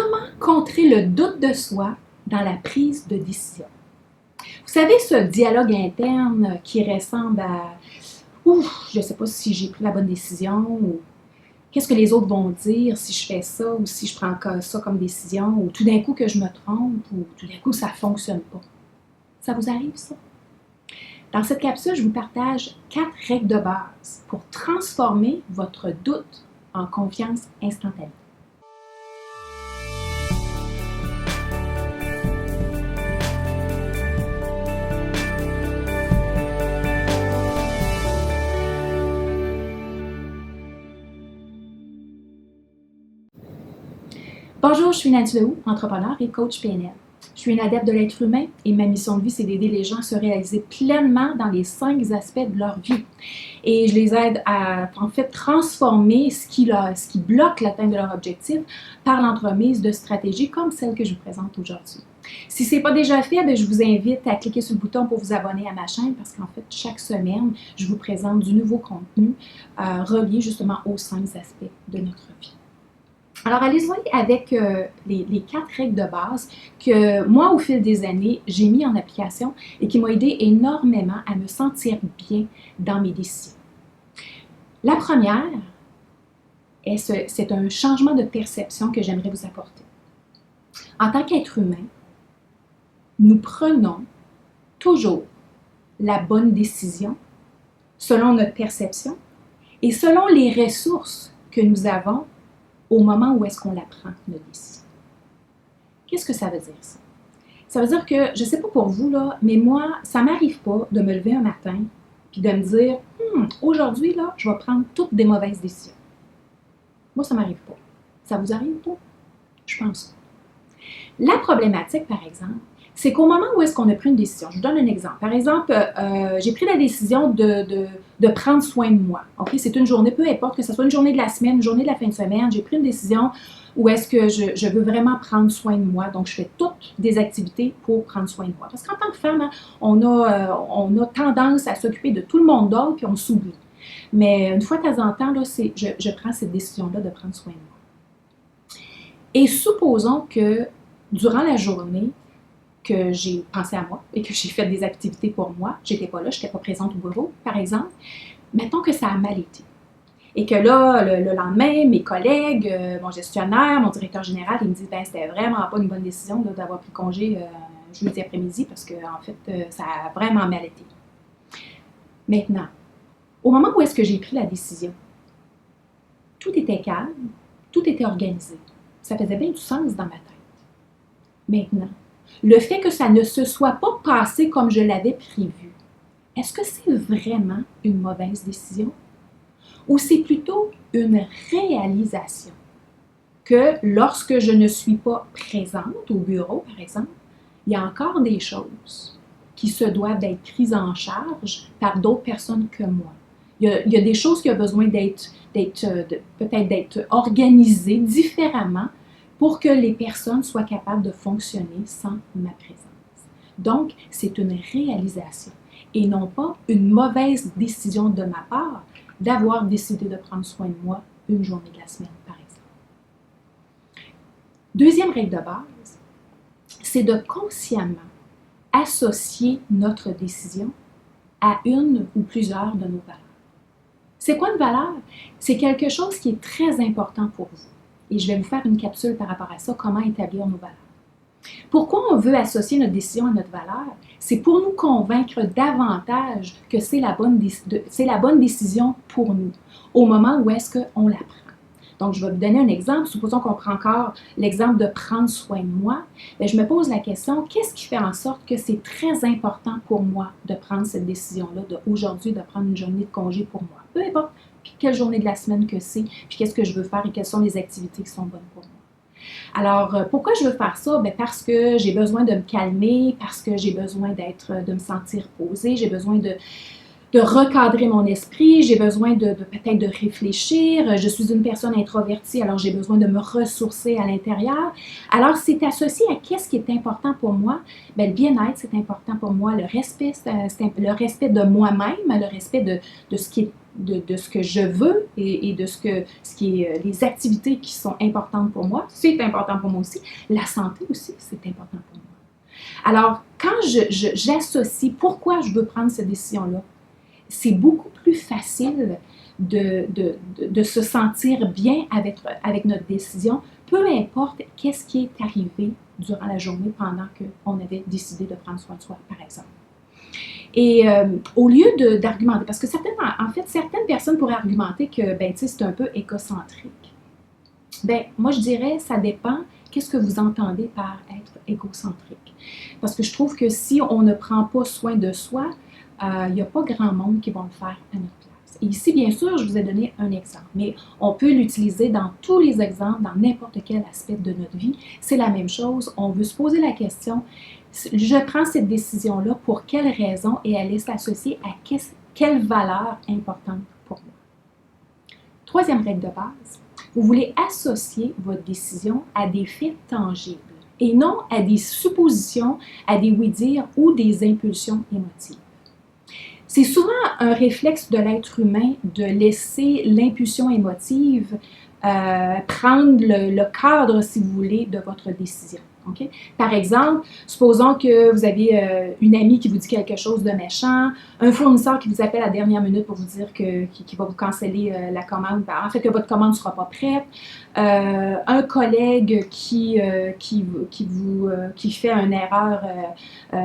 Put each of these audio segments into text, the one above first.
Comment contrer le doute de soi dans la prise de décision? Vous savez, ce dialogue interne qui ressemble à ouf, je ne sais pas si j'ai pris la bonne décision ou qu'est-ce que les autres vont dire si je fais ça ou si je prends ça comme décision ou tout d'un coup que je me trompe ou tout d'un coup ça ne fonctionne pas. Ça vous arrive, ça? Dans cette capsule, je vous partage 4 règles de base pour transformer votre doute en confiance instantanée. Bonjour, je suis Nadine Lehoux, entrepreneur et coach PNL. Je suis une adepte de l'être humain et ma mission de vie, c'est d'aider les gens à se réaliser pleinement dans les 5 aspects de leur vie. Et je les aide à, en fait, transformer ce qui bloque l'atteinte de leur objectif par l'entremise de stratégies comme celle que je vous présente aujourd'hui. Si ce n'est pas déjà fait, je vous invite à cliquer sur le bouton pour vous abonner à ma chaîne parce qu'en fait, chaque semaine, je vous présente du nouveau contenu relié justement aux 5 aspects de notre vie. Alors, allez-y avec les 4 règles de base que moi, au fil des années, j'ai mis en application et qui m'ont aidé énormément à me sentir bien dans mes décisions. La première, c'est un changement de perception que j'aimerais vous apporter. En tant qu'être humain, nous prenons toujours la bonne décision selon notre perception et selon les ressources que nous avons au moment où est-ce qu'on la prend, notre décision. Qu'est-ce que ça veut dire, ça? Ça veut dire que, je ne sais pas pour vous, là, mais moi, ça ne m'arrive pas de me lever un matin puis de me dire « aujourd'hui, là, je vais prendre toutes des mauvaises décisions. » Moi, ça ne m'arrive pas. Ça vous arrive pas? Je pense pas. La problématique, par exemple, c'est qu'au moment où est-ce qu'on a pris une décision, je vous donne un exemple. Par exemple, j'ai pris la décision de prendre soin de moi. Okay? C'est une journée, peu importe que ce soit une journée de la semaine, une journée de la fin de semaine, j'ai pris une décision où est-ce que je veux vraiment prendre soin de moi. Donc, je fais toutes des activités pour prendre soin de moi. Parce qu'en tant que femme, on a tendance à s'occuper de tout le monde d'autre puis on s'oublie. Mais une fois de temps en temps, là, je prends cette décision-là de prendre soin de moi. Et supposons que durant la journée, que j'ai pensé à moi et que j'ai fait des activités pour moi. Je n'étais pas là, je n'étais pas présente au bureau, par exemple. Mettons que ça a mal été. Et que là, le lendemain, mes collègues, mon gestionnaire, mon directeur général, ils me disent « c'était vraiment pas une bonne décision là, d'avoir pris congé jeudi après-midi parce qu'en fait, ça a vraiment mal été. » Maintenant, au moment où est-ce que j'ai pris la décision, tout était calme, tout était organisé. Ça faisait bien du sens dans ma tête. Maintenant, le fait que ça ne se soit pas passé comme je l'avais prévu, est-ce que c'est vraiment une mauvaise décision? Ou c'est plutôt une réalisation que lorsque je ne suis pas présente au bureau, par exemple, il y a encore des choses qui se doivent d'être prises en charge par d'autres personnes que moi. Il y a des choses qui ont besoin peut-être d'être organisées différemment pour que les personnes soient capables de fonctionner sans ma présence. Donc, c'est une réalisation et non pas une mauvaise décision de ma part d'avoir décidé de prendre soin de moi une journée de la semaine, par exemple. Deuxième règle de base, c'est de consciemment associer notre décision à une ou plusieurs de nos valeurs. C'est quoi une valeur? C'est quelque chose qui est très important pour vous. Et je vais vous faire une capsule par rapport à ça, comment établir nos valeurs. Pourquoi on veut associer notre décision à notre valeur? C'est pour nous convaincre davantage que c'est la bonne décision pour nous, au moment où est-ce qu'on la prend. Donc, je vais vous donner un exemple. Supposons qu'on prend encore l'exemple de prendre soin de moi. Bien, je me pose la question, qu'est-ce qui fait en sorte que c'est très important pour moi de prendre cette décision-là, d'aujourd'hui, de prendre une journée de congé pour moi? Peu importe quelle journée de la semaine que c'est, puis qu'est-ce que je veux faire et quelles sont les activités qui sont bonnes pour moi. Alors, pourquoi je veux faire ça? Bien, parce que j'ai besoin de me calmer, parce que j'ai besoin de me sentir posée, j'ai besoin de recadrer mon esprit, j'ai besoin peut-être de réfléchir, je suis une personne introvertie, alors j'ai besoin de me ressourcer à l'intérieur. Alors, c'est associé à qu'est-ce qui est important pour moi? Bien, le bien-être, c'est important pour moi, le respect de moi-même, le respect de ce qui est de ce que je veux et de ce qui est les activités qui sont importantes pour moi. C'est important pour moi aussi. La santé aussi, c'est important pour moi. Alors, quand j'associe pourquoi je veux prendre cette décision-là, c'est beaucoup plus facile de se sentir bien avec notre décision, peu importe qu'est-ce qui est arrivé durant la journée pendant qu'on avait décidé de prendre soin de soi, par exemple. Et au lieu d'argumenter, parce que certaines personnes pourraient argumenter que c'est un peu égocentrique. Moi, je dirais, ça dépend qu'est-ce que vous entendez par être égocentrique. Parce que je trouve que si on ne prend pas soin de soi, il n'y a pas grand monde qui va le faire à notre place. Et ici, bien sûr, je vous ai donné un exemple, mais on peut l'utiliser dans tous les exemples, dans n'importe quel aspect de notre vie. C'est la même chose. On veut se poser la question, je prends cette décision-là pour quelle raison et elle est associée à quelle valeur importante pour moi. Troisième règle de base, vous voulez associer votre décision à des faits tangibles et non à des suppositions, à des oui-dire ou des impulsions émotives. C'est souvent un réflexe de l'être humain de laisser l'impulsion émotive prendre le cadre, si vous voulez, de votre décision. Okay? Par exemple, supposons que vous avez une amie qui vous dit quelque chose de méchant, un fournisseur qui vous appelle à la dernière minute pour vous dire qu'il va vous canceller la commande, en fait que votre commande ne sera pas prête, un collègue qui fait une erreur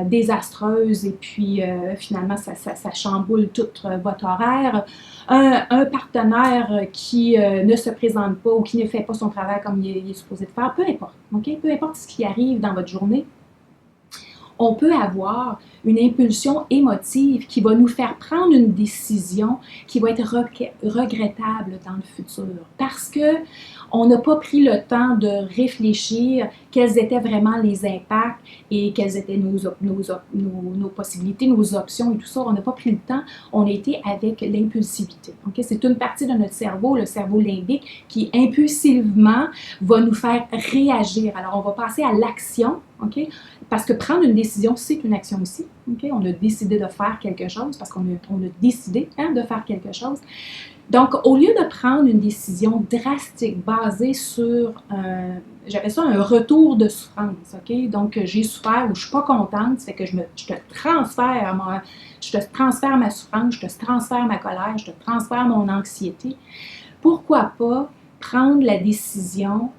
désastreuse et puis finalement ça chamboule tout votre horaire, un partenaire qui ne se présente pas ou qui ne fait pas son travail comme il est supposé de faire, peu importe, okay? Peu importe ce qui arrive dans votre journée, on peut avoir une impulsion émotive qui va nous faire prendre une décision qui va être regrettable dans le futur parce que on n'a pas pris le temps de réfléchir quels étaient vraiment les impacts et quelles étaient nos possibilités, nos options et tout ça. On n'a pas pris le temps, on a été avec l'impulsivité. Okay? C'est une partie de notre cerveau, le cerveau limbique, qui impulsivement va nous faire réagir. Alors, on va passer à l'action, okay? Parce que prendre une décision, c'est une action aussi. Okay? On a décidé de faire quelque chose parce qu'on a décidé de faire quelque chose. Donc, au lieu de prendre une décision drastique basée sur, j'appelle ça un retour de souffrance, ok? Donc, j'ai souffert ou je ne suis pas contente, ça fait que je te transfère ma souffrance, je te transfère ma colère, je te transfère mon anxiété. Pourquoi pas prendre la décision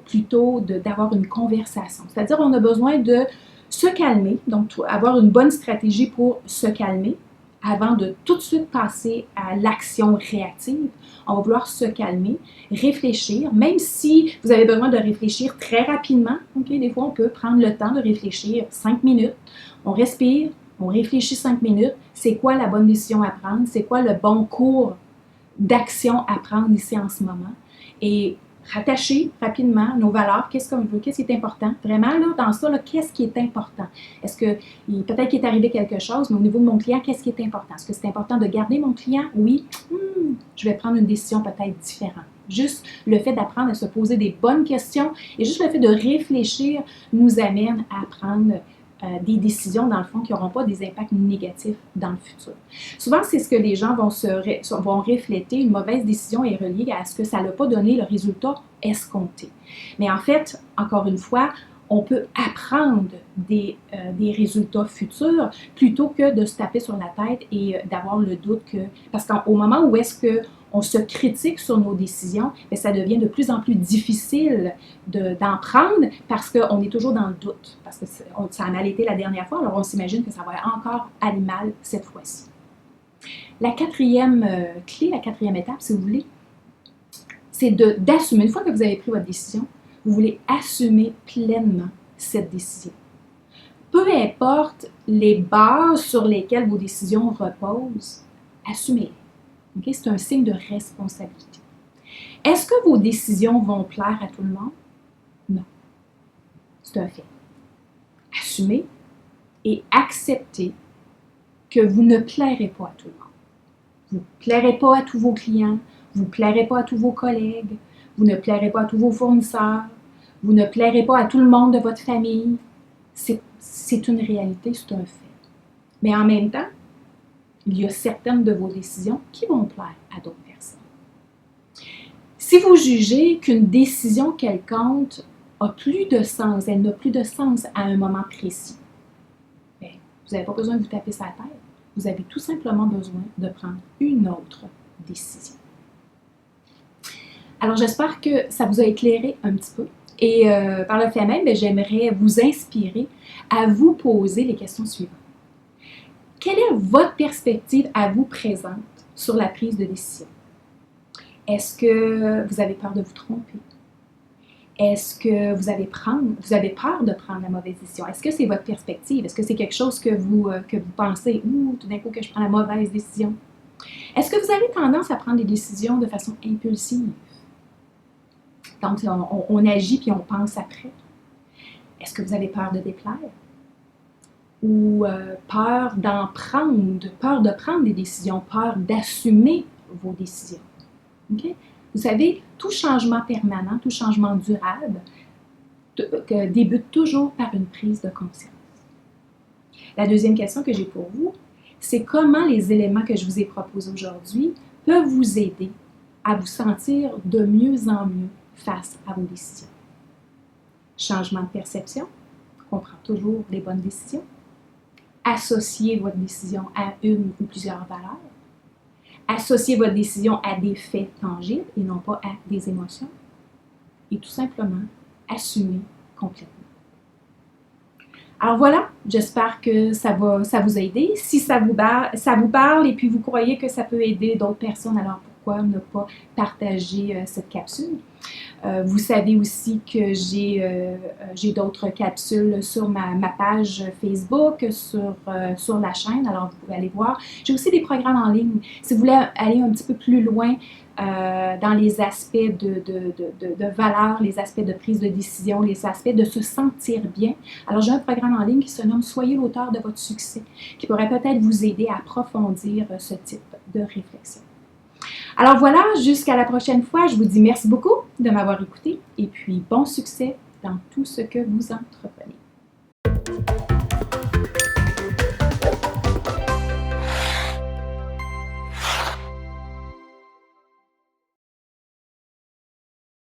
plutôt d'avoir une conversation? C'est-à-dire, on a besoin de se calmer, donc avoir une bonne stratégie pour se calmer, avant de tout de suite passer à l'action réactive. On va vouloir se calmer, réfléchir, même si vous avez besoin de réfléchir très rapidement. Okay? Des fois, on peut prendre le temps de réfléchir 5 minutes. On respire, on réfléchit 5 minutes. C'est quoi la bonne décision à prendre? C'est quoi le bon cours d'action à prendre ici en ce moment? Et rattacher rapidement nos valeurs, qu'est-ce qu'on veut, qu'est-ce qui est important. Vraiment, là, dans ça, qu'est-ce qui est important? Est-ce que peut-être qu'il est arrivé quelque chose, mais au niveau de mon client, qu'est-ce qui est important? Est-ce que c'est important de garder mon client? Oui. Je vais prendre une décision peut-être différente. Juste le fait d'apprendre à se poser des bonnes questions et juste le fait de réfléchir nous amène à prendre des décisions, dans le fond, qui n'auront pas des impacts négatifs dans le futur. Souvent, c'est ce que les gens vont refléter. Une mauvaise décision est reliée à ce que ça n'a pas donné le résultat escompté. Mais en fait, encore une fois, on peut apprendre des résultats futurs plutôt que de se taper sur la tête et d'avoir le doute que... Parce qu'au moment où est-ce qu'on se critique sur nos décisions, bien, ça devient de plus en plus difficile d'en prendre parce qu'on est toujours dans le doute. Parce que ça a mal été la dernière fois, alors on s'imagine que ça va encore aller mal cette fois-ci. La quatrième clé, la quatrième étape, si vous voulez, c'est d'assumer, une fois que vous avez pris votre décision, vous voulez assumer pleinement cette décision. Peu importe les bases sur lesquelles vos décisions reposent, assumez-les. Okay? C'est un signe de responsabilité. Est-ce que vos décisions vont plaire à tout le monde? Non. C'est un fait. Assumez et acceptez que vous ne plairez pas à tout le monde. Vous ne plairez pas à tous vos clients, vous ne plairez pas à tous vos collègues, vous ne plairez pas à tous vos fournisseurs, vous ne plairez pas à tout le monde de votre famille. C'est une réalité, c'est un fait. Mais en même temps, il y a certaines de vos décisions qui vont plaire à d'autres personnes. Si vous jugez qu'une décision quelconque a plus de sens, elle n'a plus de sens à un moment précis, bien, vous n'avez pas besoin de vous taper sa tête. Vous avez tout simplement besoin de prendre une autre décision. Alors, j'espère que ça vous a éclairé un petit peu. Et par le fait même, j'aimerais vous inspirer à vous poser les questions suivantes. Quelle est votre perspective à vous présente sur la prise de décision? Est-ce que vous avez peur de vous tromper? Est-ce que vous avez peur de prendre la mauvaise décision? Est-ce que c'est votre perspective? Est-ce que c'est quelque chose que vous pensez, ouh, tout d'un coup que je prends la mauvaise décision? Est-ce que vous avez tendance à prendre des décisions de façon impulsive? Donc, on agit puis on pense après. Est-ce que vous avez peur de déplaire? Ou peur de prendre des décisions, peur d'assumer vos décisions? Okay? Vous savez, tout changement permanent, tout changement durable débute toujours par une prise de conscience. La deuxième question que j'ai pour vous, c'est comment les éléments que je vous ai proposés aujourd'hui peuvent vous aider à vous sentir de mieux en mieux face à vos décisions. Changement de perception, on prend toujours les bonnes décisions. Associez votre décision à une ou plusieurs valeurs. Associez votre décision à des faits tangibles et non pas à des émotions. Et tout simplement, assumez complètement. Alors voilà, j'espère que ça vous a aidé. Si ça vous parle et puis vous croyez que ça peut aider d'autres personnes, alors pourquoi ne pas partager cette capsule? Vous savez aussi que j'ai d'autres capsules sur ma page Facebook, sur la chaîne, alors vous pouvez aller voir. J'ai aussi des programmes en ligne. Si vous voulez aller un petit peu plus loin dans les aspects de valeur, les aspects de prise de décision, les aspects de se sentir bien, alors j'ai un programme en ligne qui se nomme « Soyez l'auteur de votre succès » qui pourrait peut-être vous aider à approfondir ce type de réflexion. Alors voilà, jusqu'à la prochaine fois, je vous dis merci beaucoup de m'avoir écouté et puis bon succès dans tout ce que vous entreprenez.